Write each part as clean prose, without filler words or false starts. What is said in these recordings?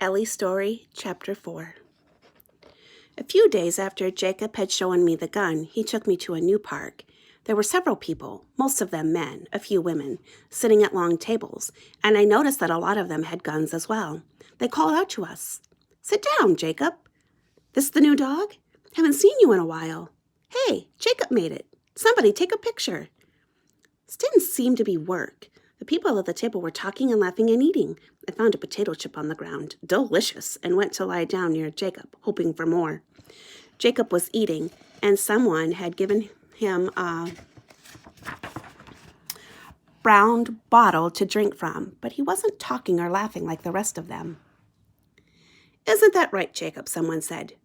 Ellie Story, Chapter 4. A few days after Jacob had shown me the gun, he took me to a new park. There were several people, most of them men, a few women, sitting at long tables, and I noticed that a lot of them had guns as well. They called out to us, "Sit down, Jacob. This the new dog? Haven't seen you in a while. Hey, Jacob made it. Somebody take a picture." This didn't seem to be work. The people at the table were talking and laughing and eating. I found a potato chip on the ground, delicious, and went to lie down near Jacob, hoping for more. Jacob was eating, and someone had given him a brown bottle to drink from, but he wasn't talking or laughing like the rest of them. "Isn't that right, Jacob?" someone said.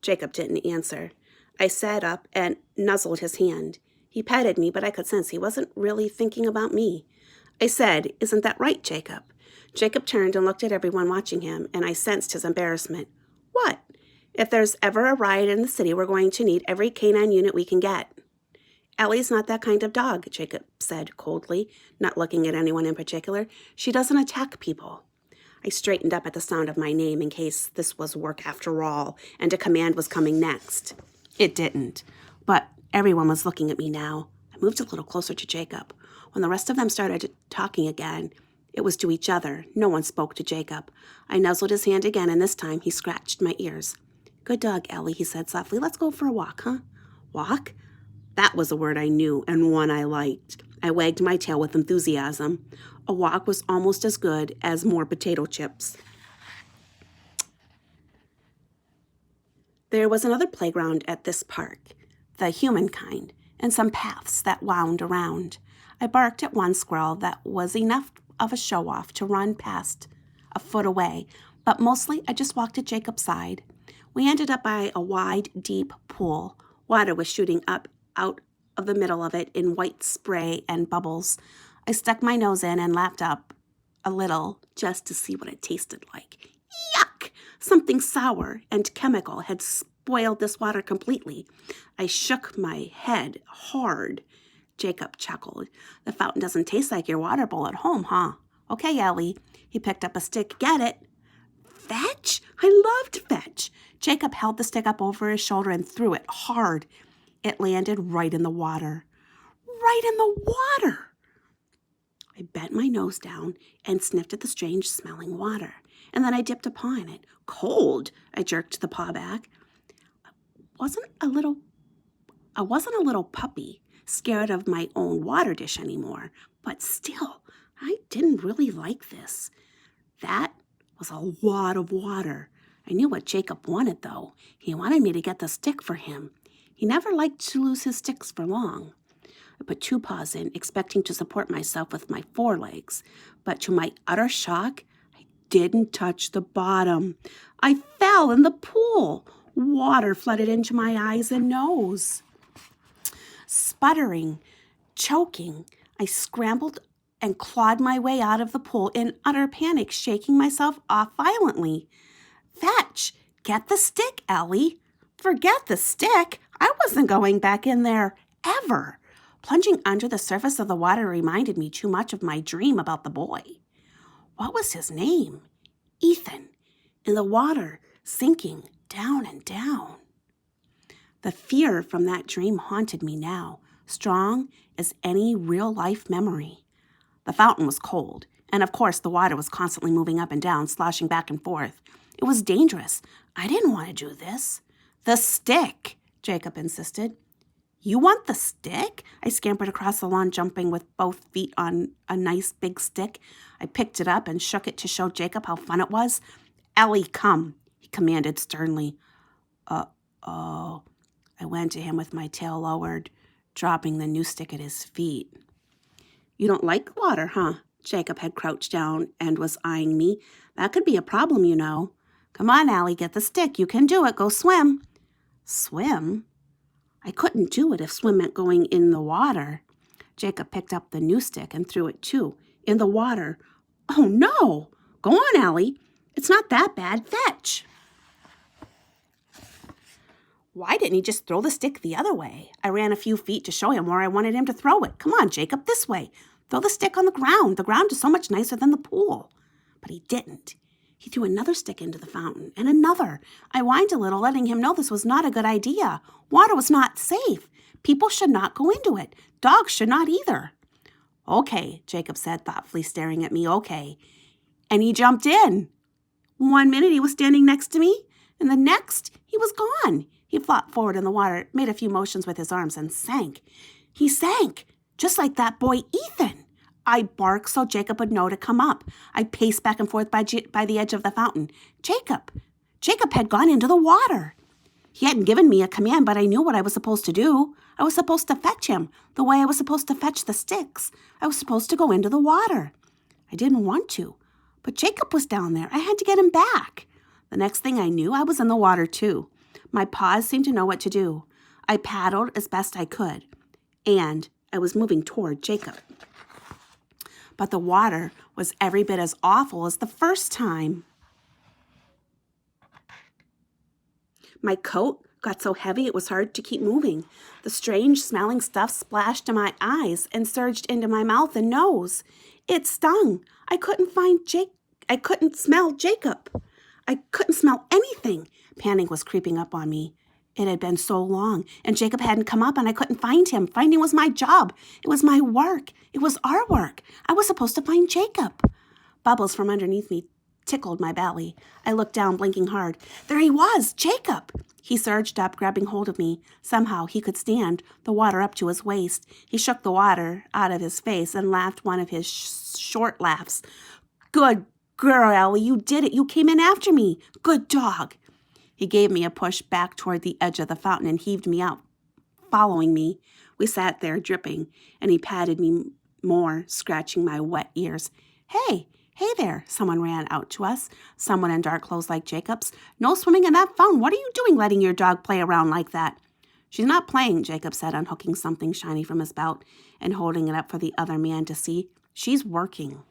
Jacob didn't answer. I sat up and nuzzled his hand. He patted me, but I could sense he wasn't really thinking about me. I said, "Isn't that right, Jacob?" Jacob turned and looked at everyone watching him, and I sensed his embarrassment. "What? If there's ever a riot in the city, we're going to need every canine unit we can get." "Ellie's not that kind of dog," Jacob said coldly, not looking at anyone in particular. "She doesn't attack people." I straightened up at the sound of my name in case this was work after all, and a command was coming next. It didn't, but everyone was looking at me now. I moved a little closer to Jacob. When the rest of them started talking again, it was to each other. No one spoke to Jacob. I nuzzled his hand again, and this time he scratched my ears. "Good dog, Ellie," he said softly. "Let's go for a walk, huh?" Walk? That was a word I knew, and one I liked. I wagged my tail with enthusiasm. A walk was almost as good as more potato chips. There was another playground at this park, the human kind, and some paths that wound around. I barked at one squirrel that was enough of a show-off to run past a foot away, but mostly I just walked at Jacob's side. We ended up by a wide, deep pool. Water was shooting up out of the middle of it in white spray and bubbles. I stuck my nose in and lapped up a little just to see what it tasted like. Yuck! Something sour and chemical had spoiled this water completely. I shook my head hard. Jacob chuckled. "The fountain doesn't taste like your water bowl at home, huh? Okay, Ellie." He picked up a stick. "Get it?" Fetch? I loved fetch. Jacob held the stick up over his shoulder and threw it hard. It landed right in the water. Right in the water! I bent my nose down and sniffed at the strange-smelling water, and then I dipped a paw in it. Cold! I jerked the paw back. I wasn't a little puppy, scared of my own water dish anymore, but still, I didn't really like this. That was a lot of water. I knew what Jacob wanted, though. He wanted me to get the stick for him. He never liked to lose his sticks for long. I put two paws in, expecting to support myself with my forelegs, but to my utter shock, I didn't touch the bottom. I fell in the pool. Water flooded into my eyes and nose. Sputtering, choking, I scrambled and clawed my way out of the pool in utter panic, shaking myself off violently. "Fetch! Get the stick, Ellie." "Forget the stick. I wasn't going back in there, ever." Plunging under the surface of the water reminded me too much of my dream about the boy. What was his name? Ethan. In the water, sinking down and down. The fear from that dream haunted me now, strong as any real-life memory. The fountain was cold, and of course the water was constantly moving up and down, sloshing back and forth. It was dangerous. I didn't want to do this. "The stick," Jacob insisted. "You want the stick?" I scampered across the lawn, jumping with both feet on a nice big stick. I picked it up and shook it to show Jacob how fun it was. "Ellie, come," he commanded sternly. Uh-oh. I went to him with my tail lowered, dropping the new stick at his feet. "You don't like water, huh?" Jacob had crouched down and was eyeing me. "That could be a problem, you know." "Come on, Allie, get the stick. You can do it. Go swim." Swim? I couldn't do it if swim meant going in the water. Jacob picked up the new stick and threw it too. In the water. "Oh, no! Go on, Allie. It's not that bad. Fetch." Why didn't he just throw the stick the other way? I ran a few feet to show him where I wanted him to throw it. "Come on, Jacob, this way. Throw the stick on the ground. The ground is so much nicer than the pool." But he didn't. He threw another stick into the fountain, and another. I whined a little, letting him know this was not a good idea. Water was not safe. People should not go into it. Dogs should not either. Okay, Jacob said, thoughtfully staring at me. Okay. And he jumped in. 1 minute he was standing next to me, and the next he was gone. He flopped forward in the water, made a few motions with his arms, and sank. He sank, just like that boy Ethan. I barked so Jacob would know to come up. I paced back and forth by the edge of the fountain. Jacob had gone into the water. He hadn't given me a command, but I knew what I was supposed to do. I was supposed to fetch him, the way I was supposed to fetch the sticks. I was supposed to go into the water. I didn't want to, but Jacob was down there. I had to get him back. The next thing I knew, I was in the water too. My paws seemed to know what to do. I paddled as best I could, and I was moving toward Jacob. But the water was every bit as awful as the first time. My coat got so heavy it was hard to keep moving. The strange smelling stuff splashed in my eyes and surged into my mouth and nose. It stung. I couldn't smell Jacob. I couldn't smell anything. Panic was creeping up on me. It had been so long, and Jacob hadn't come up, and I couldn't find him. Finding was my job. It was my work. It was our work. I was supposed to find Jacob. Bubbles from underneath me tickled my belly. I looked down, blinking hard. There he was, Jacob. He surged up, grabbing hold of me. Somehow he could stand, the water up to his waist. He shook the water out of his face and laughed one of his short laughs. Good girl, Ellie, you did it. You came in after me. Good dog. He gave me a push back toward the edge of the fountain and heaved me out. Following me, we sat there dripping, and he patted me more, scratching my wet ears. Hey there, someone ran out to us, someone in dark clothes like Jacob's. No swimming in that fountain. What are you doing letting your dog play around like that? She's not playing, Jacob said, unhooking something shiny from his belt and holding it up for the other man to see. She's working.